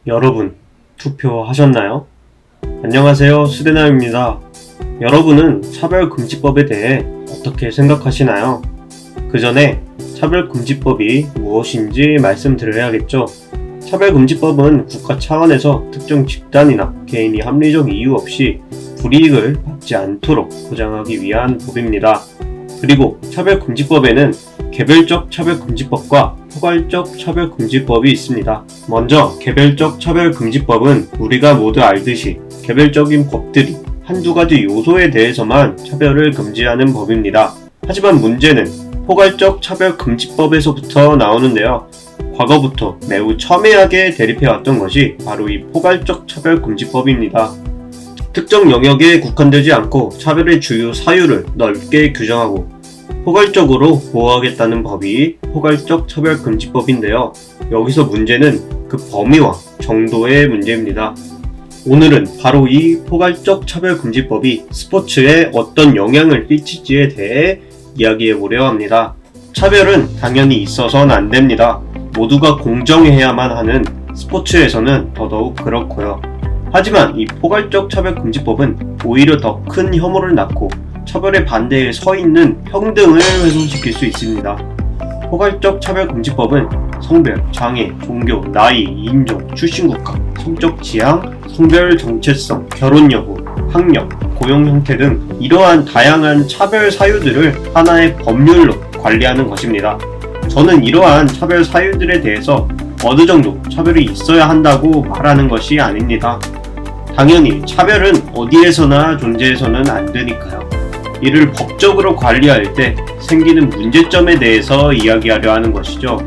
여러분, 투표하셨나요? 안녕하세요. 수대남입니다. 여러분은 차별금지법에 대해 어떻게 생각하시나요? 그 전에 차별금지법이 무엇인지 말씀드려야겠죠. 차별금지법은 국가 차원에서 특정 집단이나 개인이 합리적 이유 없이 불이익을 받지 않도록 보장하기 위한 법입니다. 그리고 차별금지법에는 개별적 차별금지법과 포괄적 차별금지법이 있습니다. 먼저 개별적 차별금지법은 우리가 모두 알듯이 개별적인 법들이 한두 가지 요소에 대해서만 차별을 금지하는 법입니다. 하지만 문제는 포괄적 차별금지법에서부터 나오는데요. 과거부터 매우 첨예하게 대립해왔던 것이 바로 이 포괄적 차별금지법입니다. 특정 영역에 국한되지 않고 차별의 주요 사유를 넓게 규정하고 포괄적으로 보호하겠다는 법이 포괄적 차별금지법인데요. 여기서 문제는 그 범위와 정도의 문제입니다. 오늘은 바로 이 포괄적 차별금지법이 스포츠에 어떤 영향을 끼칠지에 대해 이야기해 보려 합니다. 차별은 당연히 있어서는 안 됩니다. 모두가 공정해야만 하는 스포츠에서는 더더욱 그렇고요. 하지만 이 포괄적 차별금지법은 오히려 더 큰 혐오를 낳고 차별의 반대에 서 있는 평등을 훼손시킬 수 있습니다. 포괄적 차별금지법은 성별, 장애, 종교, 나이, 인종, 출신국가, 성적 지향, 성별 정체성, 결혼 여부, 학력, 고용 형태 등 이러한 다양한 차별 사유들을 하나의 법률로 관리하는 것입니다. 저는 이러한 차별 사유들에 대해서 어느 정도 차별이 있어야 한다고 말하는 것이 아닙니다. 당연히 차별은 어디에서나 존재해서는 안 되니까요. 이를 법적으로 관리할 때 생기는 문제점에 대해서 이야기하려 하는 것이죠.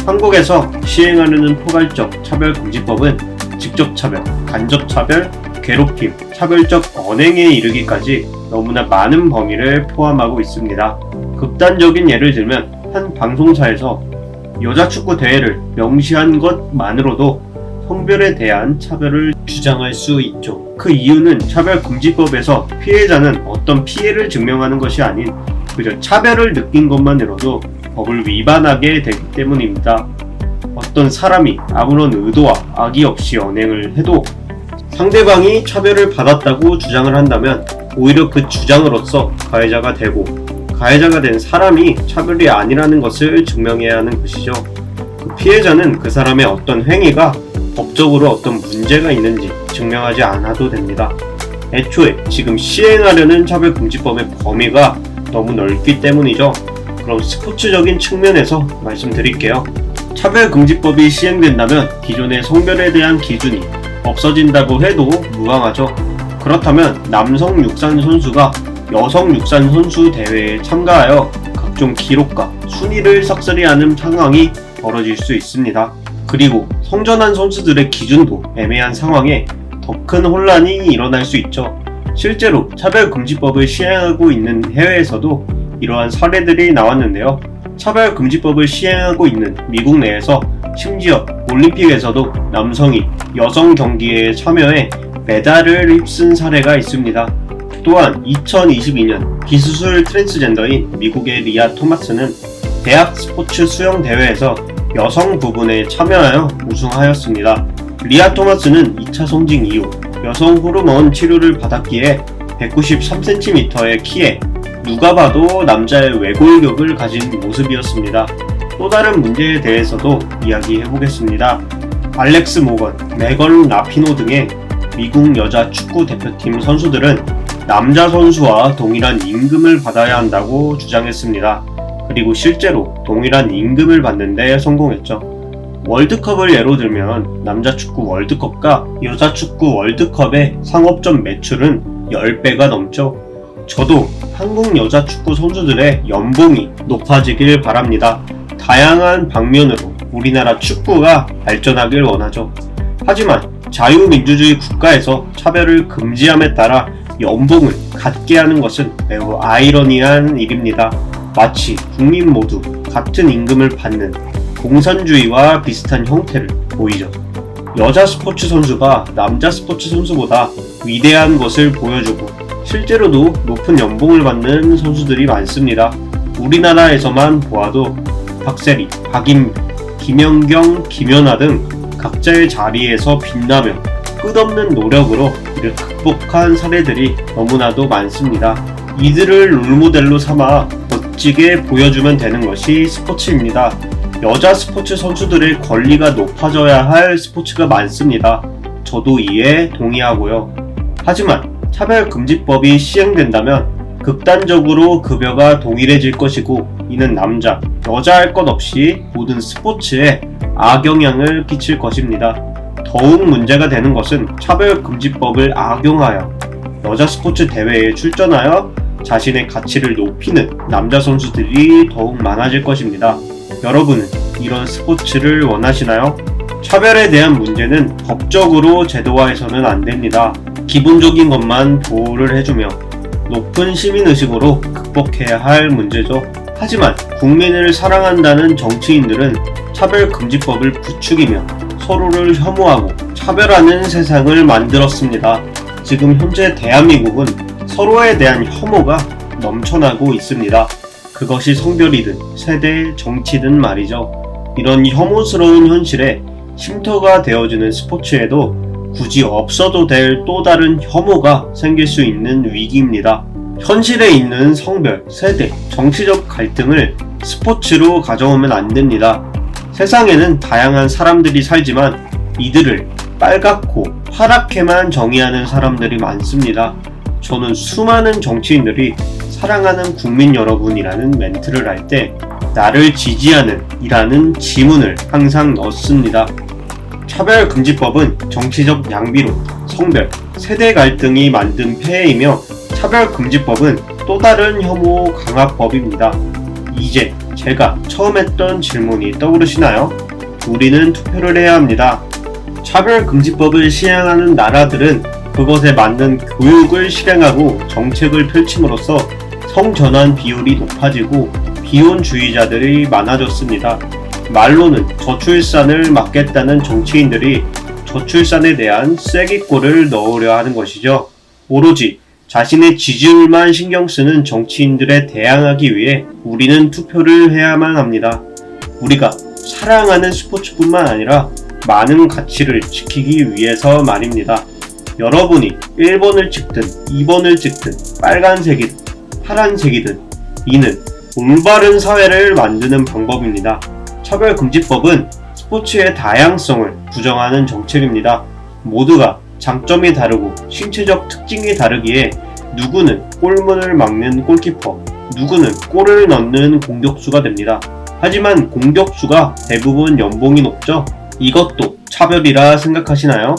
한국에서 시행하려는 포괄적 차별금지법은 직접차별, 간접차별, 괴롭힘, 차별적 언행에 이르기까지 너무나 많은 범위를 포함하고 있습니다. 극단적인 예를 들면 한 방송사에서 여자축구 대회를 명시한 것만으로도 성별에 대한 차별을 주장할 수 있죠. 그 이유는 차별금지법에서 피해자는 어떤 피해를 증명하는 것이 아닌 그저 차별을 느낀 것만으로도 법을 위반하게 되기 때문입니다. 어떤 사람이 아무런 의도와 악의 없이 언행을 해도 상대방이 차별을 받았다고 주장을 한다면 오히려 그 주장으로서 가해자가 되고 가해자가 된 사람이 차별이 아니라는 것을 증명해야 하는 것이죠. 그 피해자는 그 사람의 어떤 행위가 법적으로 어떤 문제가 있는지 증명하지 않아도 됩니다. 애초에 지금 시행하려는 차별금지법의 범위가 너무 넓기 때문이죠. 그럼 스포츠적인 측면에서 말씀드릴게요. 차별금지법이 시행된다면 기존의 성별에 대한 기준이 없어진다고 해도 무방하죠. 그렇다면 남성 육상 선수가 여성 육상 선수 대회에 참가하여 각종 기록과 순위를 삭제하는 상황이 벌어질 수 있습니다. 그리고 성전환 선수들의 기준도 애매한 상황에 더 큰 혼란이 일어날 수 있죠. 실제로 차별금지법을 시행하고 있는 해외에서도 이러한 사례들이 나왔는데요. 차별금지법을 시행하고 있는 미국 내에서 심지어 올림픽에서도 남성이 여성 경기에 참여해 메달을 휩쓴 사례가 있습니다. 또한 2022년 비수술 트랜스젠더인 미국의 리아 토마스는 대학 스포츠 수영 대회에서 여성 부분에 참여하여 우승하였습니다. 리아 토마스는 2차 성징 이후 여성 호르몬 치료를 받았기에 193cm의 키에 누가 봐도 남자의 외골격을 가진 모습이었습니다. 또 다른 문제에 대해서도 이야기해보겠습니다. 알렉스 모건, 메건 라피노 등의 미국 여자 축구 대표팀 선수들은 남자 선수와 동일한 임금을 받아야 한다고 주장했습니다. 그리고 실제로 동일한 임금을 받는 데 성공했죠. 월드컵을 예로 들면 남자 축구 월드컵과 여자 축구 월드컵의 상업전 매출은 10배가 넘죠. 저도 한국 여자 축구 선수들의 연봉이 높아지길 바랍니다. 다양한 방면으로 우리나라 축구가 발전하길 원하죠. 하지만 자유민주주의 국가에서 차별을 금지함에 따라 연봉을 갖게 하는 것은 매우 아이러니한 일입니다. 마치 국민 모두 같은 임금을 받는 공산주의와 비슷한 형태를 보이죠. 여자 스포츠 선수가 남자 스포츠 선수보다 위대한 것을 보여주고 실제로도 높은 연봉을 받는 선수들이 많습니다. 우리나라에서만 보아도 박세리, 박인비, 김연경, 김연아 등 각자의 자리에서 빛나며 끝없는 노력으로 이를 극복한 사례들이 너무나도 많습니다. 이들을 롤모델로 삼아 멋지게 보여주면 되는 것이 스포츠입니다. 여자 스포츠 선수들의 권리가 높아져야 할 스포츠가 많습니다. 저도 이에 동의하고요. 하지만 차별금지법이 시행된다면 극단적으로 급여가 동일해질 것이고, 이는 남자, 여자 할 것 없이 모든 스포츠에 악영향을 끼칠 것입니다. 더욱 문제가 되는 것은 차별금지법을 악용하여 여자 스포츠 대회에 출전하여 자신의 가치를 높이는 남자 선수들이 더욱 많아질 것입니다. 여러분은 이런 스포츠를 원하시나요? 차별에 대한 문제는 법적으로 제도화해서는 안 됩니다. 기본적인 것만 보호를 해주며 높은 시민의식으로 극복해야 할 문제죠. 하지만 국민을 사랑한다는 정치인들은 차별금지법을 부추기며 서로를 혐오하고 차별하는 세상을 만들었습니다. 지금 현재 대한민국은 서로에 대한 혐오가 넘쳐나고 있습니다. 그것이 성별이든 세대, 정치든 말이죠. 이런 혐오스러운 현실에 쉼터가 되어주는 스포츠에도 굳이 없어도 될 또 다른 혐오가 생길 수 있는 위기입니다. 현실에 있는 성별, 세대, 정치적 갈등을 스포츠로 가져오면 안 됩니다. 세상에는 다양한 사람들이 살지만 이들을 빨갛고 파랗게만 정의하는 사람들이 많습니다. 저는 수많은 정치인들이 사랑하는 국민 여러분이라는 멘트를 할 때 나를 지지하는 이라는 지문을 항상 넣습니다. 차별금지법은 정치적 양비론, 성별, 세대 갈등이 만든 폐해이며, 차별금지법은 또 다른 혐오 강화법입니다. 이제 제가 처음 했던 질문이 떠오르시나요? 우리는 투표를 해야 합니다. 차별금지법을 시행하는 나라들은 그것에 맞는 교육을 실행하고 정책을 펼침으로써 성전환 비율이 높아지고 비혼주의자들이 많아졌습니다. 말로는 저출산을 막겠다는 정치인들이 저출산에 대한 쐐기골을 넣으려 하는 것이죠. 오로지 자신의 지지율만 신경 쓰는 정치인들에 대항하기 위해 우리는 투표를 해야만 합니다. 우리가 사랑하는 스포츠뿐만 아니라 많은 가치를 지키기 위해서 말입니다. 여러분이 1번을 찍든 2번을 찍든 빨간색이든 파란색이든 이는 올바른 사회를 만드는 방법입니다. 차별금지법은 스포츠의 다양성을 부정하는 정책입니다. 모두가 장점이 다르고 신체적 특징이 다르기에 누구는 골문을 막는 골키퍼, 누구는 골을 넣는 공격수가 됩니다. 하지만 공격수가 대부분 연봉이 높죠? 이것도 차별이라 생각하시나요?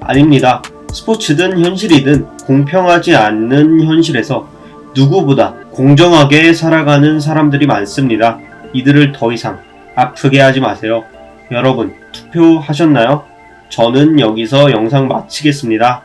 아닙니다. 스포츠든 현실이든 공평하지 않는 현실에서 누구보다 공정하게 살아가는 사람들이 많습니다. 이들을 더 이상 아프게 하지 마세요. 여러분, 투표하셨나요? 저는 여기서 영상 마치겠습니다.